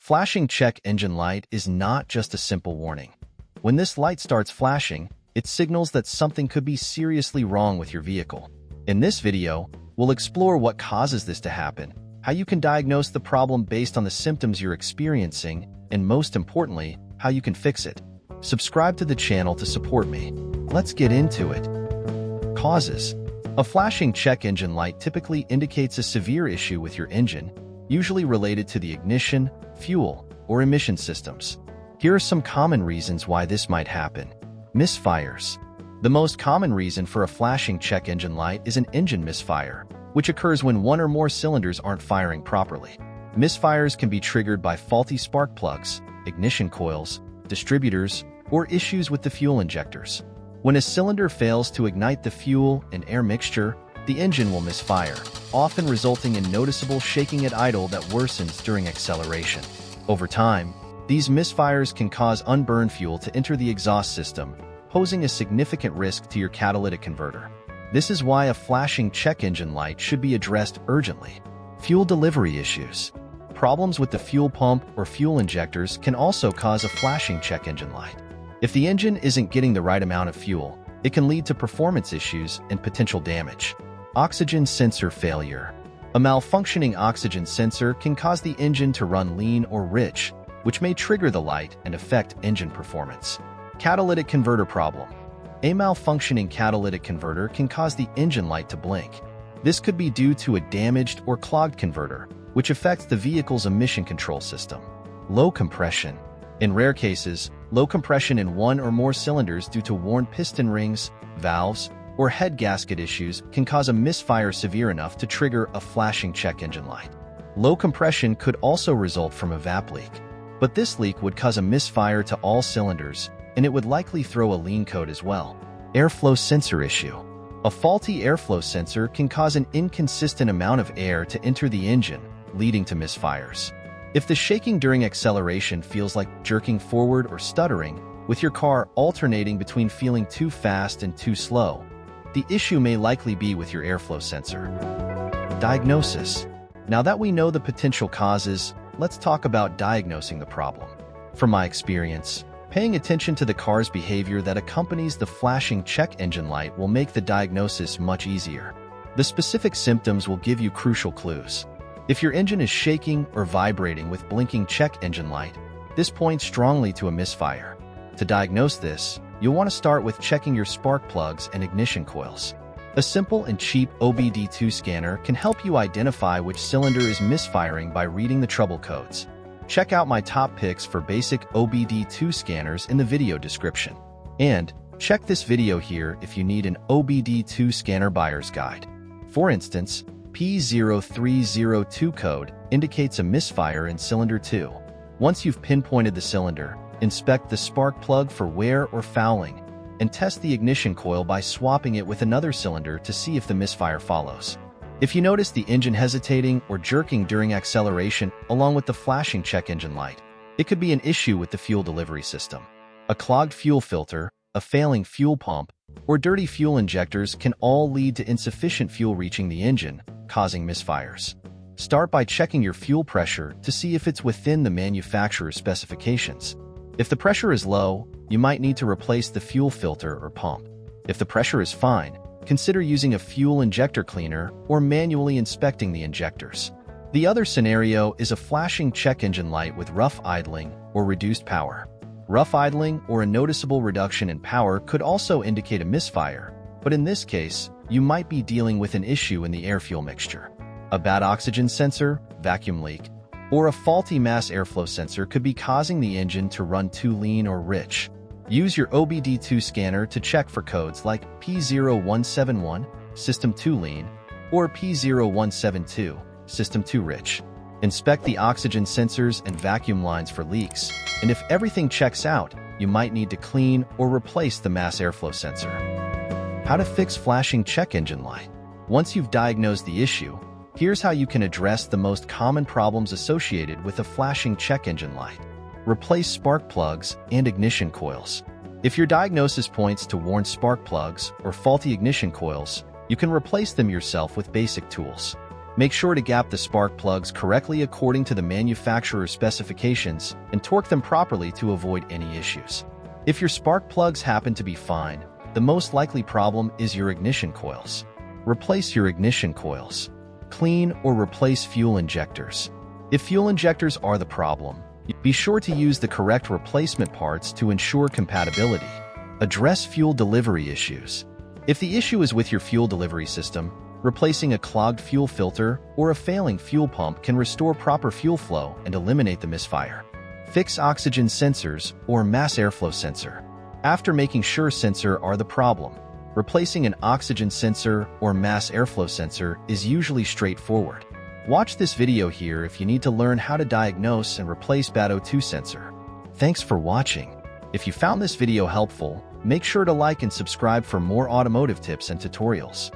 Flashing check engine light is not just a simple warning. When this light starts flashing, it signals that something could be seriously wrong with your vehicle. In this video, we'll explore what causes this to happen, how you can diagnose the problem based on the symptoms you're experiencing, and most importantly, how you can fix it. Subscribe to the channel to support me. Let's get into it. Causes. A flashing check engine light typically indicates a severe issue with your engine, usually related to the ignition, fuel, or emission systems. Here are some common reasons why this might happen. Misfires. The most common reason for a flashing check engine light is an engine misfire, which occurs when one or more cylinders aren't firing properly. Misfires can be triggered by faulty spark plugs, ignition coils, distributors, or issues with the fuel injectors. When a cylinder fails to ignite the fuel and air mixture, the engine will misfire, often resulting in noticeable shaking at idle that worsens during acceleration. Over time, these misfires can cause unburned fuel to enter the exhaust system, posing a significant risk to your catalytic converter. This is why a flashing check engine light should be addressed urgently. Fuel delivery issues. Problems with the fuel pump or fuel injectors can also cause a flashing check engine light. If the engine isn't getting the right amount of fuel, it can lead to performance issues and potential damage. Oxygen sensor failure. A malfunctioning oxygen sensor can cause the engine to run lean or rich, which may trigger the light and affect engine performance. Catalytic converter problem. A malfunctioning catalytic converter can cause the engine light to blink. This could be due to a damaged or clogged converter, which affects the vehicle's emission control system. Low compression. In rare cases, low compression in one or more cylinders due to worn piston rings, valves, or head gasket issues can cause a misfire severe enough to trigger a flashing check engine light. Low compression could also result from a VAP leak, but this leak would cause a misfire to all cylinders, and it would likely throw a lean code as well. Airflow sensor issue. A faulty airflow sensor can cause an inconsistent amount of air to enter the engine, leading to misfires. If the shaking during acceleration feels like jerking forward or stuttering, with your car alternating between feeling too fast and too slow, the issue may likely be with your airflow sensor. Diagnosis. Now that we know the potential causes, let's talk about diagnosing the problem. From my experience, paying attention to the car's behavior that accompanies the flashing check engine light will make the diagnosis much easier. The specific symptoms will give you crucial clues. If your engine is shaking or vibrating with blinking check engine light, this points strongly to a misfire. To diagnose this, you'll want to start with checking your spark plugs and ignition coils. A simple and cheap OBD2 scanner can help you identify which cylinder is misfiring by reading the trouble codes. Check out my top picks for basic OBD2 scanners in the video description. And check this video here if you need an OBD2 scanner buyer's guide. For instance, P0302 code indicates a misfire in cylinder 2. Once you've pinpointed the cylinder, inspect the spark plug for wear or fouling, and test the ignition coil by swapping it with another cylinder to see if the misfire follows. If you notice the engine hesitating or jerking during acceleration along with the flashing check engine light, it could be an issue with the fuel delivery system. A clogged fuel filter, a failing fuel pump, or dirty fuel injectors can all lead to insufficient fuel reaching the engine, causing misfires. Start by checking your fuel pressure to see if it's within the manufacturer's specifications. If the pressure is low, you might need to replace the fuel filter or pump. If the pressure is fine, consider using a fuel injector cleaner or manually inspecting the injectors. The other scenario is a flashing check engine light with rough idling or reduced power. Rough idling or a noticeable reduction in power could also indicate a misfire, but in this case, you might be dealing with an issue in the air-fuel mixture. A bad oxygen sensor, vacuum leak, or a faulty mass airflow sensor could be causing the engine to run too lean or rich. Use your OBD2 scanner to check for codes like P0171, System 2 lean, or P0172, System 2 rich. Inspect the oxygen sensors and vacuum lines for leaks, and if everything checks out, you might need to clean or replace the mass airflow sensor. How to fix flashing check engine light. Once you've diagnosed the issue, here's how you can address the most common problems associated with a flashing check engine light. Replace spark plugs and ignition coils. If your diagnosis points to worn spark plugs or faulty ignition coils, you can replace them yourself with basic tools. Make sure to gap the spark plugs correctly according to the manufacturer's specifications and torque them properly to avoid any issues. If your spark plugs happen to be fine, the most likely problem is your ignition coils. Replace your ignition coils. Clean or replace fuel injectors. If fuel injectors are the problem, be sure to use the correct replacement parts to ensure compatibility. Address fuel delivery issues. If the issue is with your fuel delivery system, replacing a clogged fuel filter or a failing fuel pump can restore proper fuel flow and eliminate the misfire. Fix oxygen sensors or mass airflow sensor. After making sure sensor are the problem, replacing an oxygen sensor or mass airflow sensor is usually straightforward. Watch this video here if you need to learn how to diagnose and replace bad O2 sensor. Thanks for watching. If you found this video helpful, make sure to like and subscribe for more automotive tips and tutorials.